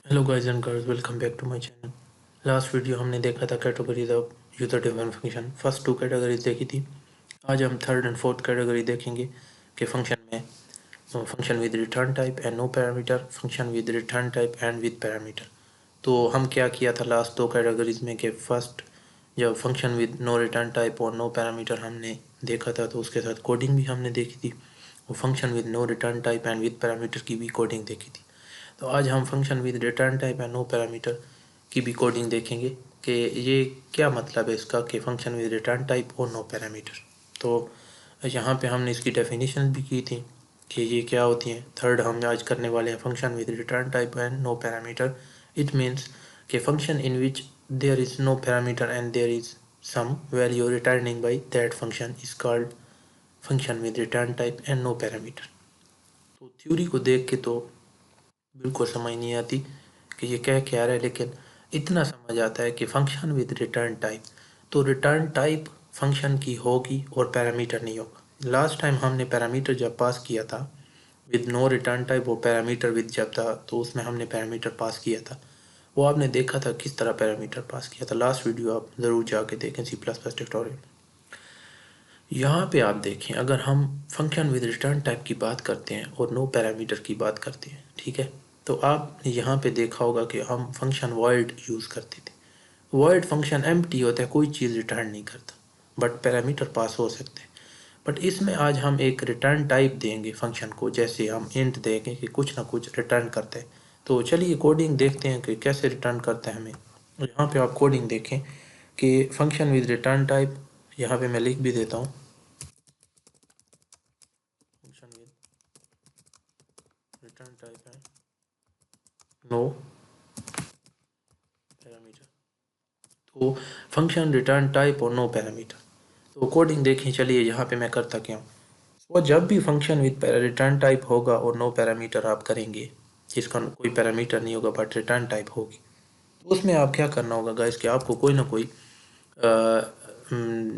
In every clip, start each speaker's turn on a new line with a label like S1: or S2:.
S1: Hello guys and girls, welcome back to my channel. Last video हमने देखा था categories of user defined function. First two categories देखी थी। आज हम थर्ड एंड फोर्थ कैटेगरी देखेंगे कि फंक्शन में function with return type and no parameter, function with return type and with parameter. तो हम क्या किया था लास्ट दो कैटेगरीज में कि फर्स्ट जब function with no return type और नो पैरामीटर हमने देखा था तो उसके साथ कोडिंग भी हमने देखी थी, और function with no return type and with parameter की भी कोडिंग देखी थी। तो आज हम function with return type and no parameter की भी कोडिंग देखेंगे कि ये क्या मतलब है इसका, कि फंक्शन विद रिटर्न टाइप और नो पैरामीटर। तो यहाँ पे हमने इसकी डेफिनेशन भी की थी कि ये क्या होती हैं। थर्ड हम आज करने वाले हैं function with return type and no parameter. It means कि function in which there is no parameter and there is some value returning by that function is called function with return type and no parameter. तो theory को देख के तो बिल्कुल समझ नहीं आती कि ये क्या रहा है, लेकिन इतना समझ आता है कि फंक्शन विद रिटर्न टाइप, तो रिटर्न टाइप फंक्शन की होगी और पैरामीटर नहीं होगा। लास्ट टाइम हमने पैरामीटर जब पास किया था विद नो रिटर्न टाइप, वो पैरामीटर विद जब था तो उसमें हमने पैरामीटर पास किया था। वो आपने देखा था किस तरह पैरामीटर पास किया था, लास्ट वीडियो आप ज़रूर जाके देखें, C++ ट्यूटोरियल। यहाँ पे आप देखें, अगर हम फंक्शन विद रिटर्न टाइप की बात करते हैं और नो पैरामीटर की बात करते हैं, ठीक है, तो आपने यहाँ पे देखा होगा कि हम फंक्शन वॉइड यूज़ करते थे। वॉइड फंक्शन एम्प्टी होता है, कोई चीज़ रिटर्न नहीं करता, बट पैरामीटर पास हो सकते हैं। बट इसमें आज हम एक रिटर्न टाइप देंगे फंक्शन को, जैसे हम इंट देंगे कि कुछ ना कुछ रिटर्न करते हैं। तो चलिए कोडिंग देखते हैं कि कैसे रिटर्न करते हैं हमें। यहाँ पे आप कोडिंग देखें कि फंक्शन विद रिटर्न टाइप, यहाँ पे मैं लिख भी देता हूँ, फंक्शन विद रिटर्न टाइप है नो पैरामीटर। तो फंक्शन रिटर्न टाइप और नो पैरामीटर, तो कोडिंग देखें। चलिए यहाँ पे मैं करता क्या हूँ। वो जब भी फंक्शन विद रिटर्न टाइप होगा और नो पैरामीटर आप करेंगे, जिसका कोई पैरामीटर नहीं होगा बट रिटर्न टाइप होगी, तो उसमें आप क्या करना होगा गाइस कि आपको कोई ना कोई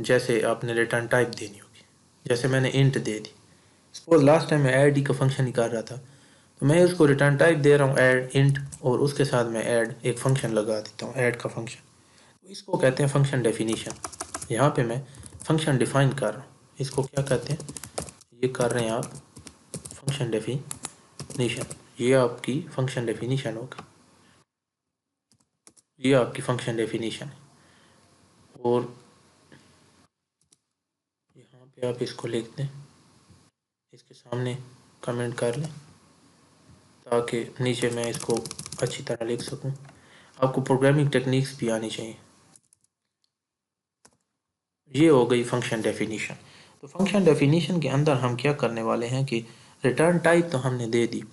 S1: जैसे आपने रिटर्न टाइप देनी होगी। जैसे मैंने इंट दे दी, सपोज लास्ट टाइम मैं ऐड का फंक्शन निकाल रहा था, तो मैं उसको रिटर्न टाइप दे रहा हूँ ऐड इंट, और उसके साथ मैं ऐड एक फंक्शन लगा देता हूँ, ऐड का फंक्शन। तो इसको कहते हैं फंक्शन डेफिनीशन। यहाँ पे मैं फंक्शन डिफाइन कर रहा हूँ, इसको क्या कहते हैं, ये कर रहे हैं आप फंक्शन डेफिनीशन। ये आपकी फंक्शन डेफिनीशन होगी, ये आपकी फंक्शन डेफिनीशन है। और यहाँ पे आप इसको लिख दें, इसके सामने कमेंट कर लें ताकि नीचे मैं इसको अच्छी तरह लिख सकूँ। आपको प्रोग्रामिंग टेक्निक्स भी आनी चाहिए। ये हो गई फंक्शन डेफिनीशन। तो फंक्शन डेफिनीशन के अंदर हम क्या करने वाले हैं कि रिटर्न टाइप तो हमने दे दी,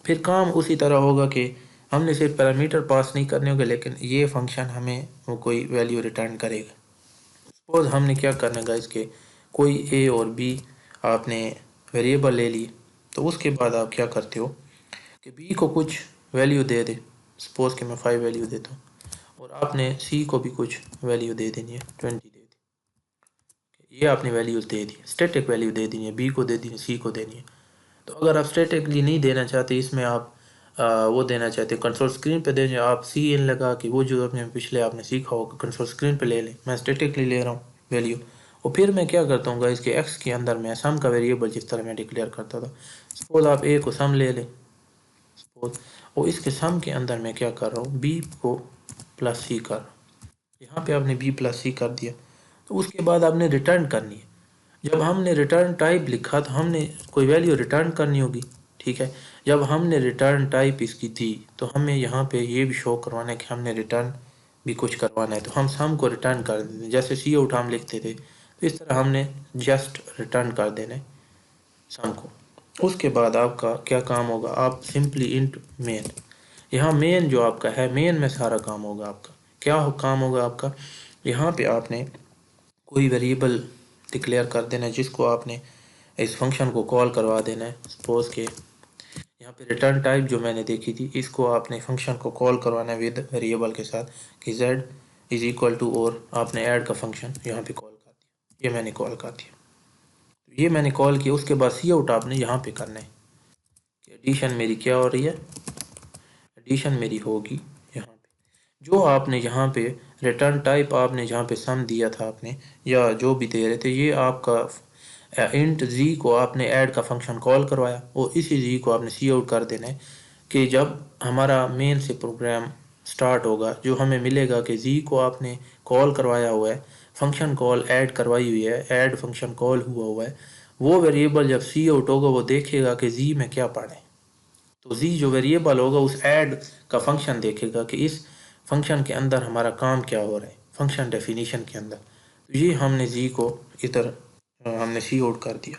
S1: फिर काम उसी तरह होगा कि हमने सिर्फ पैरामीटर पास नहीं करने होंगे, लेकिन ये फंक्शन हमें वो कोई वैल्यू रिटर्न करेगा। सपोज हमने क्या करना है इसके, कोई ए और बी आपने वेरिएबल ले ली, तो उसके बाद आप क्या करते हो कि बी को कुछ वैल्यू दे दे। सपोज कि मैं 5 वैल्यू देता हूँ, और आपने सी को भी कुछ वैल्यू दे देनी है, 20 दे दी। ये आपने वैल्यूज़ दे दी, स्टैटिक वैल्यू दे देनी है, बी को दे देनी है, सी को देनी है। तो अगर आप स्टैटिकली नहीं देना चाहते, इसमें आप वो देना चाहते हो कंट्रोल स्क्रीन पे दें, आप सी इन लगा के वो जो अपने पिछले आपने सीखा होगा कंट्रोल स्क्रीन पे ले लें। मैं स्टैटिकली ले रहा हूँ वैल्यू, और फिर मैं क्या करता हूँ इसके एक्स के अंदर मैं सम का वेरिएबल जिस तरह मैं डिक्लेयर करता था। सपोज आप ए को सम ले लें, सपोज, और इसके सम के अंदर मैं क्या कर रहा हूँ, बी को प्लस सी कर रहा हूँ। यहाँ पे आपने बी प्लस सी कर दिया, तो उसके बाद आपने रिटर्न करनी है। जब हमने रिटर्न टाइप लिखा तो हमने कोई वैल्यू रिटर्न करनी होगी, ठीक है। जब हमने रिटर्न टाइप इसकी दी, तो हमें यहाँ पे ये भी शो करवाना है कि हमने रिटर्न भी कुछ करवाना है, तो हम सम को रिटर्न कर देते हैं। जैसे सी आउट हम लिखते थे, तो इस तरह हमने जस्ट रिटर्न कर देना है सम को। उसके बाद आपका क्या काम होगा, आप सिंपली इंट मेन, यहाँ मेन जो आपका है, मेन में सारा काम होगा आपका। क्या काम होगा आपका, यहाँ पे आपने कोई वेरिएबल डिक्लेयर कर देना है जिसको आपने इस फंक्शन को कॉल करवा देना है। सपोज के यहाँ पे रिटर्न टाइप जो मैंने देखी थी, इसको आपने फंक्शन को कॉल करवाना है विद वेरिएबल के साथ कि z इज इक्वल टू, और आपने ऐड का फंक्शन यहाँ पे कॉल कर दिया। ये मैंने कॉल कर दिया, तो ये मैंने कॉल किया। उसके बाद सी आउट आपने यहाँ पे करना है कि एडिशन मेरी क्या हो रही है, एडिशन मेरी होगी यहाँ पे। जो आपने यहाँ पे रिटर्न टाइप आपने जहाँ पे सम दिया था आपने या जो भी दे रहे थे, ये आपका इंट जी को आपने ऐड का फंक्शन कॉल करवाया और इसी जी को आपने सी आउट कर देना है कि जब हमारा मेन से प्रोग्राम स्टार्ट होगा जो हमें मिलेगा कि जी को आपने कॉल करवाया हुआ है, फंक्शन कॉल ऐड करवाई हुई है, ऐड फंक्शन कॉल हुआ है, वो वेरिएबल जब सी आउट होगा वो देखेगा कि जी में क्या पढ़े। तो जी जो वेरिएबल होगा उस ऐड का फंक्शन देखेगा कि इस फंक्शन के अंदर हमारा काम क्या हो रहा है, फंक्शन डेफिनेशन के अंदर। तो ये हमने जी को इधर हमने सी आउट कर दिया।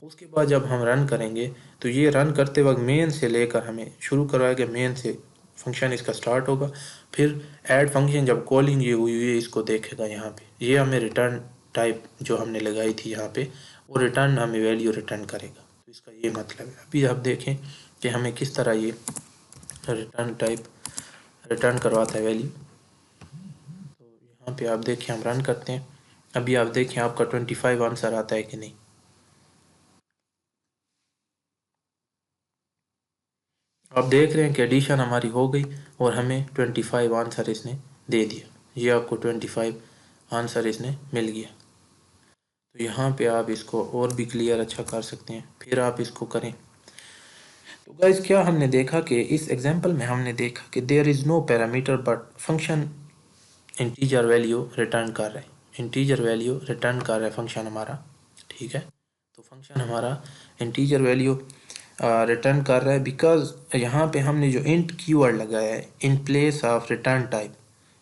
S1: उसके बाद जब हम रन करेंगे तो ये रन करते वक्त मेन से लेकर हमें शुरू करवाएगा, मेन से फंक्शन इसका स्टार्ट होगा, फिर ऐड फंक्शन जब कॉलिंग ये हुई है इसको देखेगा यहाँ पे, ये हमें रिटर्न टाइप जो हमने लगाई थी यहाँ पे वो रिटर्न हमें वैल्यू रिटर्न करेगा। तो इसका ये मतलब है। अभी आप देखें कि हमें किस तरह ये रिटर्न टाइप रिटर्न करवाता है वैल्यू। तो यहाँ पे आप देखें हम रन करते हैं, अभी आप देखें आपका 25 आंसर आता है कि नहीं। आप देख रहे हैं कि एडिशन हमारी हो गई और हमें 25 आंसर इसने दे दिया। ये आपको 25 आंसर इसने मिल गया। तो यहाँ पे आप इसको और भी क्लियर अच्छा कर सकते हैं, फिर आप इसको करें। तो गाइस क्या हमने देखा कि इस एग्जांपल में हमने देखा कि there is no parameter but function integer value return कर रहा है, इंटीजर वैल्यू रिटर्न कर रहा है फंक्शन हमारा, ठीक है। तो फंक्शन हमारा इंटीजर वैल्यू रिटर्न कर रहा है बिकॉज यहाँ पे हमने जो इंट कीवर्ड लगाया है in place of return type,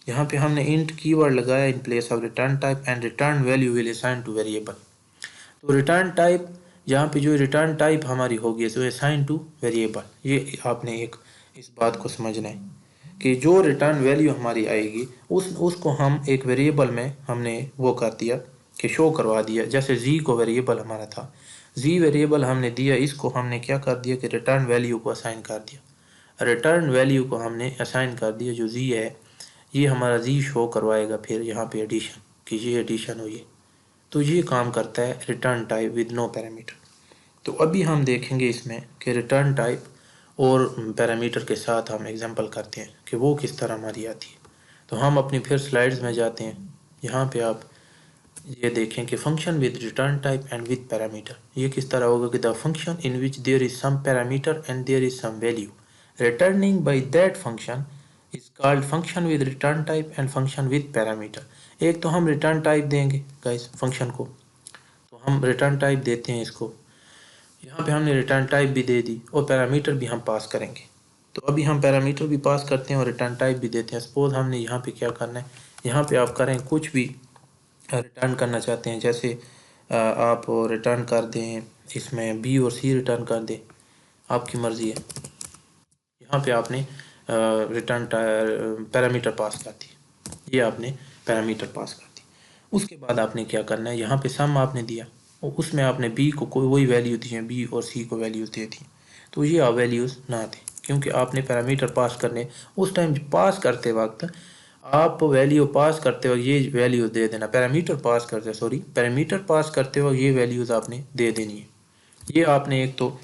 S1: यहाँ पे हमने इंट कीवर्ड लगाया in place of return type and return value will assign two variable. तो रिटर्न टाइप यहाँ पे जो रिटर्न टाइप हमारी होगी जो असाइन टू वेरिएबल, ये आपने एक इस बात को समझना है कि जो रिटर्न वैल्यू हमारी आएगी उसको हम एक वेरिएबल में हमने वो कर दिया कि शो करवा दिया। जैसे जी को वेरिएबल हमारा था, जी वेरिएबल हमने दिया, इसको हमने क्या कर दिया कि रिटर्न वैल्यू को असाइन कर दिया, रिटर्न वैल्यू को हमने असाइन कर दिया जो जी है ये हमारा जी शो करवाएगा फिर यहाँ पे एडिशन कि ये एडिशन हुई है। तो ये काम करता है return type with no parameter. तो अभी हम देखेंगे इसमें कि रिटर्न टाइप और पैरामीटर के साथ हम एग्जांपल करते हैं कि वो किस तरह हमारी आती है। तो हम अपनी फिर स्लाइड्स में जाते हैं, यहाँ पे आप ये देखें कि function with return type and with parameter ये किस तरह होगा कि the function in which there is some parameter and there is some value returning by that function is called function with return type and function with parameter. एक तो हम return type देंगे guys function को, तो हम return type देते हैं इसको, यहाँ पे हमने रिटर्न टाइप भी दे दी और पैरामीटर भी हम पास करेंगे। तो अभी हम पैरामीटर भी पास करते हैं और रिटर्न टाइप भी देते हैं। सपोज हमने यहाँ पे क्या करना है, यहाँ पे आप करें कुछ भी रिटर्न करना चाहते हैं, जैसे आप रिटर्न कर दें इसमें बी और सी रिटर्न कर दें, आपकी मर्ज़ी है। यहाँ पे आपने रिटर्न पैरामीटर पास कर दी, ये आपने पैरामीटर पास कर दी। उसके बाद आपने क्या करना है, यहाँ पे सम आपने दिया और उसमें आपने बी को कोई वही वैल्यू दी है, बी और सी को वैल्यूज़ दे दी। तो ये आप वैल्यूज़ ना दें क्योंकि आपने पैरामीटर पास करने, उस टाइम पास करते वक्त आप वैल्यू पास करते वक्त ये वैल्यू दे देना, पैरामीटर पास करते पैरामीटर पास करते वक्त ये वैल्यूज़ आपने दे देनी है। ये आपने एक तो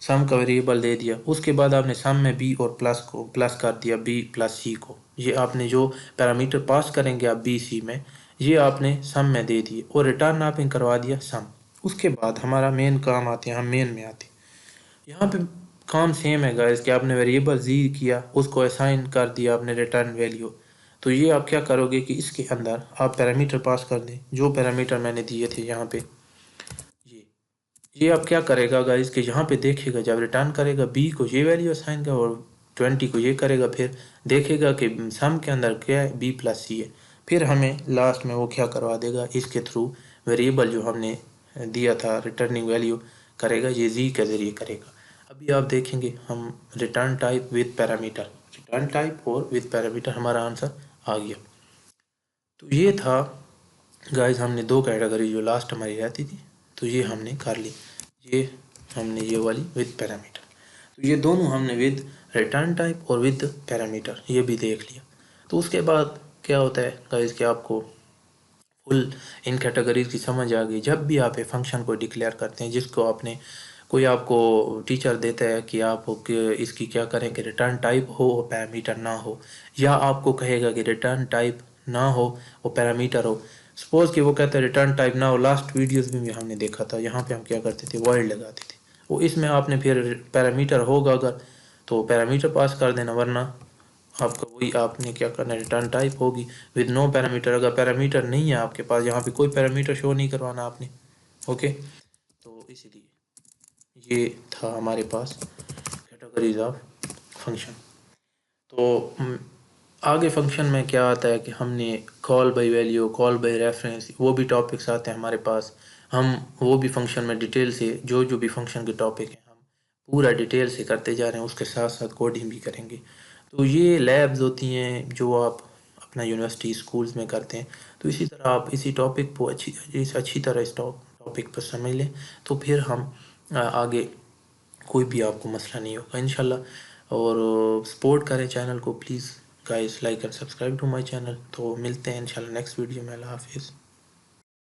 S1: सम का वेरिएबल दे दिया, उसके बाद आपने सम में बी और प्लस को प्लस कर दिया बी प्लस सी को, ये आपने जो पैरामीटर पास करेंगे आप बी सी में ये आपने सम में दे दिए और रिटर्न आपने करवा दिया सम। उसके बाद हमारा मेन काम आते हैं, हम मेन में आते हैं। यहाँ पे काम सेम है गाइस कि आपने वेरिएबल जी किया, उसको असाइन कर दिया आपने रिटर्न वैल्यू। तो ये आप क्या करोगे कि इसके अंदर आप पैरामीटर पास कर दें, जो पैरामीटर मैंने दिए थे यहाँ पे ये ये अब क्या करेगा गाइस कि यहाँ पे देखेगा जब रिटर्न करेगा बी को ये वैल्यू असाइन का और 20 को ये करेगा, फिर देखेगा कि सम के अंदर क्या है बी प्लस सी है, फिर हमें लास्ट में वो क्या करवा देगा इसके थ्रू वेरिएबल जो हमने दिया था रिटर्निंग वैल्यू करेगा, ये जी के ज़रिए करेगा। अभी आप देखेंगे हम return type with parameter, return type और विद पैरामीटर हमारा आंसर आ गया। तो ये था गाइस हमने दो कैटेगरी जो लास्ट हमारी रहती थी तो ये हमने कर ली, ये हमने ये वाली विद पैरामीटर, तो ये दोनों हमने विद रिटर्न टाइप और विद पैरामीटर ये भी देख लिया। तो उसके बाद क्या होता है गाइस कि आपको फुल इन कैटेगरीज की समझ आ गई। जब भी आप एक फंक्शन को डिक्लेयर करते हैं जिसको आपने कोई आपको टीचर देता है कि आप इसकी क्या करें कि रिटर्न टाइप हो और पैरामीटर ना हो, या आपको कहेगा कि रिटर्न टाइप ना हो और पैरामीटर हो। सपोज़ कि वो कहता है रिटर्न टाइप ना हो, लास्ट वीडियोस में भी हमने देखा था, यहाँ पे हम क्या करते थे, वॉइड लगाते थे। वो इसमें आपने फिर पैरामीटर होगा अगर तो पैरामीटर पास कर देना, वरना आपका वही आपने क्या करना है, रिटर्न टाइप होगी विद नो पैरामीटर। अगर पैरामीटर नहीं है आपके पास, यहाँ पे कोई पैरामीटर शो नहीं करवाना आपने। ओके, तो इसीलिए ये था हमारे पास कैटेगरीज ऑफ फंक्शन। तो आगे फंक्शन में क्या आता है कि हमने call by value, call by reference, वो भी टॉपिक्स आते हैं हमारे पास। हम वो भी फंक्शन में डिटेल से जो जो भी फंक्शन के टॉपिक हैं हम पूरा डिटेल से करते जा रहे हैं, उसके साथ साथ कोडिंग भी करेंगे। तो ये लैब्स होती हैं जो आप अपना यूनिवर्सिटी स्कूल्स में करते हैं। तो इसी तरह आप इसी टॉपिक को अच्छी तरह इस टॉपिक पर समझ लें, तो फिर हम आगे कोई भी आपको मसला नहीं होगा इंशाल्लाह। और सपोर्ट करें चैनल को please guys, like and subscribe to my channel. तो मिलते हैं इंशाल्लाह नेक्स्ट वीडियो में। अल्लाह हाफिज़।